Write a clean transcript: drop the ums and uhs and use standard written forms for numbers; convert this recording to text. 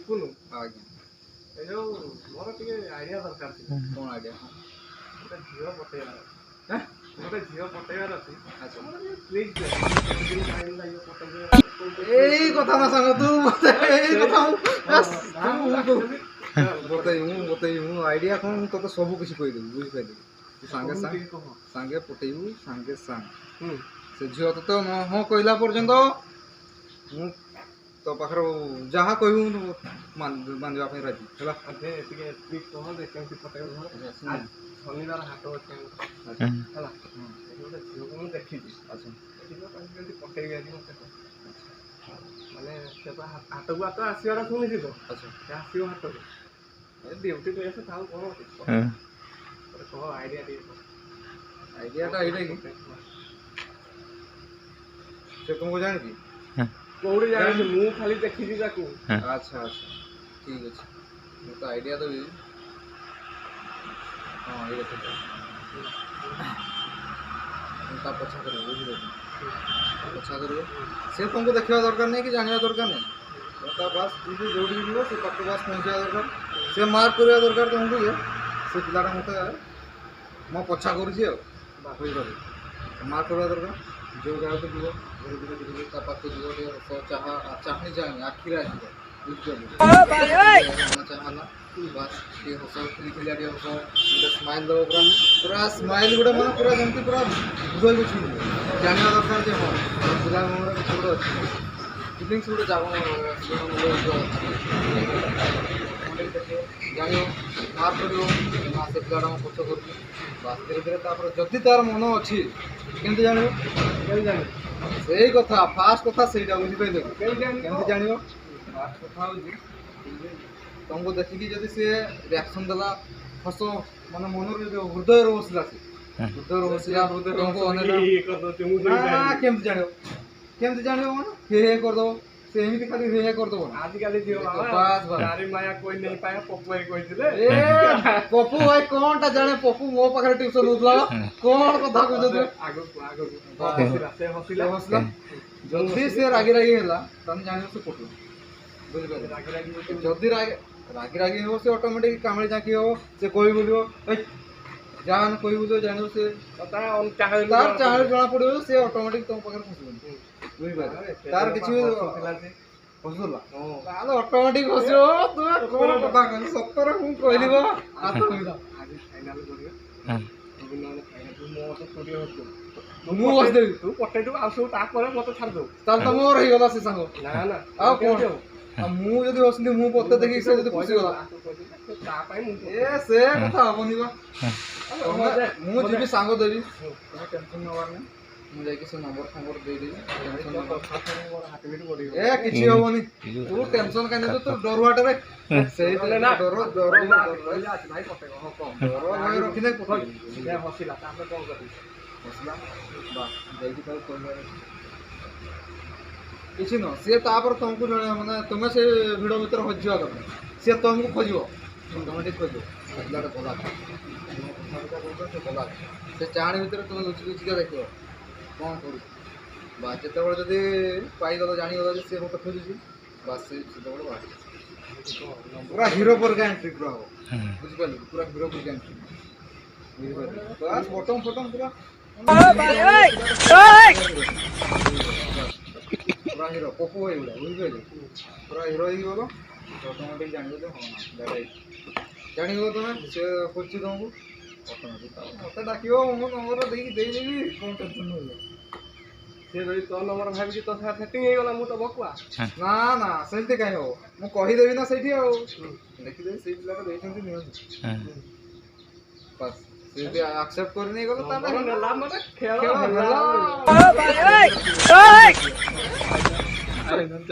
ବିକୁନୁ ଆଜ୍ଞା ଏ ଯୋଉ ମୋର ଟିକେ ଆଇଡିଆ ଦରକାର ଥିଲା। କ'ଣ ଆଇଡ଼ିଆ ଗୋଟେ ଝିଅ ପଟେଇବାର ଅଛି। ହାଁ ଗୋଟେ ଝିଅ ପଟେଇବାର ଅଛି। ଆଚ୍ଛା ମୋର ଟିକେ ପ୍ଲିଜ୍ ଟାଇମ୍ ଲାଗିବ ପଟେଇବେ। ଏଇ କଥା ନା ସାଙ୍ଗ ତୁ ମତେ ଏଇ କଥା ବତେଇବୁ ମୁଁ ଆଇଡ଼ିଆ କ'ଣ ମୁଁ ତୋତେ ସବୁ କିଛି କହିଦେବି ବୁଝିପାରିଲି ତୁ ସାଙ୍ଗେ ସାଙ୍ଗେ ପଟେଇବୁ ସାଙ୍ଗେ ସାଙ୍ଗ ସେ ଝିଅ ତୋତେ ହଁ କହିଲା ପର୍ଯ୍ୟନ୍ତ ମୁଁ ତୋ ପାଖରେ ଯାହା କହିବୁ ମୁଁ ବାନ୍ଧିବା ପାଇଁ ରାଜି ହେଲା। ଟିକେ ପ୍ଲିଜ୍ କହ ଯେ କେମିତି ପଟେଇବ ଘର। ଶନିବାର ହାଟ ଅଛି ହେଲା। ଗୋଟେ ଝିଅକୁ ମୁଁ ଦେଖିଛି। ଆଚ୍ଛା ତାଙ୍କୁ କେମିତି ପଟେଇବି ଆଜି ମୋତେ କହ। ମାନେ ସେ ତ ହାଟକୁ ହାଟ ଆସିବାର ଶୁଣିଛି ତ। ଆଚ୍ଛା ସେ ଆସିବ ହାଟକୁ ଡ୍ୟୁଟି ଡ୍ରେସ୍ ତାକୁ କ'ଣ କହ ଆଇଡ଼ିଆ ଟିକେ କହ। ଆଇଡ଼ିଆଟା ଏଇଟା କି ସେ ତୁମକୁ ଜାଣିଛି କୋଉଠି ଜାଣିଛି ମୁଁ ଖାଲି ଦେଖିଛି ତାକୁ। ଆଚ୍ଛା ଆଚ୍ଛା ଠିକ୍ ଅଛି ମୁଁ ତ ଆଇଡ଼ିଆ ଦେବି। ହଁ ଏଇଟା ଠିକ୍ ଅଛି ତା ପଛା କରିବ ବୁଝିପାରିଲି ପଛା କରିବ ସେ ତୁମକୁ ଦେଖିବା ଦରକାର ନାହିଁ କି ଜାଣିବା ଦରକାର ନାହିଁ ତା ବାସ୍ ଯୋଉଠିକି ଯିବ ସେ ପାଖକୁ ବାସ୍ ପହଞ୍ଚିବା ଦରକାର। ସେ ମାର୍କ କରିବା ଦରକାର ତୁମକୁ ଯେ ସେ ପିଲାଟା ମୋତେ ମୋ ପଛା କରୁଛି ଆଉ ବୁଝିପାରିଲି ମାର୍କ କରିବା ଦରକାର। ଯେଉଁ ଜାଗାକୁ ଯିବ ଧୀରେ ଧୀରେ ଧୀରେ ଧୀରେ ତା ପାଖକୁ ଯିବ ଟିକେ ଚାହାଣି ଚାହାଣି ଆଖିରେ ଆସିବ ବୁଝିପାରିଲି ଚାହା ହେଲା ବାସ୍ ଟିକେ ହସ ଖିଲିଖିଲିଆ ଟିକେ ହସ ଗୋଟେ ସ୍ମାଇଲ୍ ଦେବ ପୁରା ସ୍ମାଇଲ୍ ଗୋଟେ ମାନେ ପୁରା ଯେମିତି ପୁରା ହୃଦୟକୁ ଛୁଇଁବ ଜାଣିବା ଦରକାର ଯେ ହଁ ପିଲା ମୁହଁରେ କିଛି ଗୋଟେ ଅଛି ଫିଲିଙ୍ଗସ୍ ଗୋଟେ ଜାଣିବ ମାର୍କ କରିବ ନା ସେ ପିଲାଟା ମୁଁ ପଛ କରୁଛି ବାସ୍ ଧୀରେ ଧୀରେ ତାପରେ ଯଦି ତାର ମନ ଅଛି କେମିତି ଜାଣିବ ସେଇ କଥା ଫାଷ୍ଟ କଥା ସେଇଟା ବୁଝିପାରିଲେ କେମିତି ଜାଣିବ ଫାଷ୍ଟ କଥା ହେଉଛି ତୁମକୁ ଦେଖିକି ଯଦି ସିଏ ରିଆକ୍ସନ୍ ଦେଲା ହସ ମାନେ ମନରୁ ହୃଦୟରୁ ବସିଲା ସେ ହୃଦୟରୁ ବସିଲା ତୁମକୁ କେମିତି ଜାଣିବ ମାନେ ହେ କରିଦେବ ସେ ଏମିତି ଖାଲି ହେ କରିଦେବ ଆଜିକାଲି ଝିଅ ମାୟା କହି ନେଇ ପାଏ ପପୁ ଭାଇ କହିଥିଲେ। ପପୁ ଭାଇ କ'ଣଟା ଜାଣେ ପପୁ ମୋ ପାଖରେ ଟ୍ୟୁସନ୍ ହେଉଥିଲା କ'ଣ କଥା କହୁଛନ୍ତି ହସିଲା ଯଦି ସେ ରାଗି ହେଲା ତାହେଲେ ଜାଣିବ ସେ ପଟୁ ବୁଝିପାରିଲେ ଯଦି ରାଗି ହେବ ସେ ଅଟୋମେଟିକ୍ କାମୁଡ଼ି ଜାକି ହେବ ସେ କହି ବୁଲିବ ଯାହା କହିବୁ ତ ଜାଣିବ ସେ ତାର ଚାହାଣି ଜଣା ପଡ଼ିବ ସେ ଅଟୋମେଟିକ୍ ତୁମ ପାଖରେ ଫସିବନି ବୁଝିପାରିଲେ ତାର କିଛି ହସୁଥିଲା ତାହେଲେ ଅଟୋମେଟିକ୍ ହସିବ ତୁ କ'ଣ କଥା କହିଲୁ ସତରେ ମୁଁ କହିଲି ମୁଁ ହସିଦେବି ତୁ ପଟେଇଦବୁ ଆଉ ସବୁ ତାପରେ ମତେ ଛାଡ଼ିଦବୁ ତାହେଲେ ତ ମୋର ହେଇଗଲା ସେ ସାଙ୍ଗ ନା ଆଉ କ'ଣ ମୁଁ ଯଦି ହସିଲି ମୁଁ ପତେ ଦେଖିକି ସେ ଯଦି ଖୁସିଗଲା ତା ପାଇଁ ସେ କଥା ହବନି ବା ମୁଁ ଯିବି ସାଙ୍ଗ ଦେବି ତମେ ଟେନସନ୍ ନେବାର ନାହିଁ ମୁଁ ଯାଇକି ସେ ନମ୍ବର ଫମ୍ବର ଦେଇଦେବି କିଛି ହବନି ତୁ ଟେନସନ୍ କାହିଁ ନେବୁ ତୁ ଡରୁଆଟରେ ସେଇ ଡର ରଖିଲେ ହସିଲା ତାପରେ କ'ଣ କରିବି ହସିଲା ବାସ୍ ଯାଇକି ତାକୁ କହିବାର କିଛି ନୁହଁ ସିଏ ତାପରେ ତୁମକୁ ମାନେ ତୁମେ ସେ ଭିଡ଼ ଭିତରେ ହଜିବା କଥା ସିଏ ତୁମକୁ ଖୋଜିବ ତୁମେ ଟିକେ ଖୋଜିବ ପିଲାଟା ଗଲା ସେ ଗଲା ସେ ଚାହାଣି ଭିତରେ ତୁମେ ଲୁଚି ଲୁଚିକା ଦେଖିବ କ'ଣ କରୁଛି ବା ଯେତେବେଳେ ଯଦି ପାଇଗଲ ଜାଣିଗଲ ଯେ ସିଏ ମୋତେ ଖୋଜୁଛି ବାସ୍ ସେତେବେଳେ ବାହାରି ପୁରା ହିରୋ ପରିକା ଏଣ୍ଟ୍ରି ପୁରା ହେବ ବୁଝିପାରିଲି ପୁରା ହିରୋ ପରିକା ଏଣ୍ଟ୍ରି ବୁଝିପାରିଲି ବାସ୍ ବଟମ୍ ଫଟମ୍ ପୁରା ପୁରା ହିରୋ ପପୁ ହେଇଗଲା ବୁଝିପାରିଲି ପୁରା ହିରୋ ହେଇଗଲ ଅଟୋମେଟିକ୍ ଜାଣିବ ଯେ ହଁ ଜାଣିବ ତମେ ସେ ଖୋଜୁଛି ତୁମକୁ ଅଟୋମେଟିକ୍ ମୋତେ ଡାକିବ ମୁଁ ନମ୍ବର ଦେଇକି ଦେଇଦେବି କ'ଣ ଟେନସନ୍ ନେଇଯିବ ସେ ଯଦି ତୋ ନମ୍ବର ଭାବିକି ତୋ ସାଙ୍ଗେ ସେଟିଂ ହେଇଗଲା ମୁଁ ତ ବକୁଆ ନା ସେମିତି କାହିଁ ହବ ମୁଁ କହିଦେବି ନା ସେଇଠି ଆଉ ଦେଖିଦେବି ସେଇ ପିଲାଟା ଦେଇଛନ୍ତି ନିଅନ୍ତୁ ବାସ୍ ସେ ଯଦି ଆକ୍ସେପ୍ଟ କରି ନେଇଗଲା ତାହେଲେ ନେଲା ମାନେ ଖେଳ ହେଲା।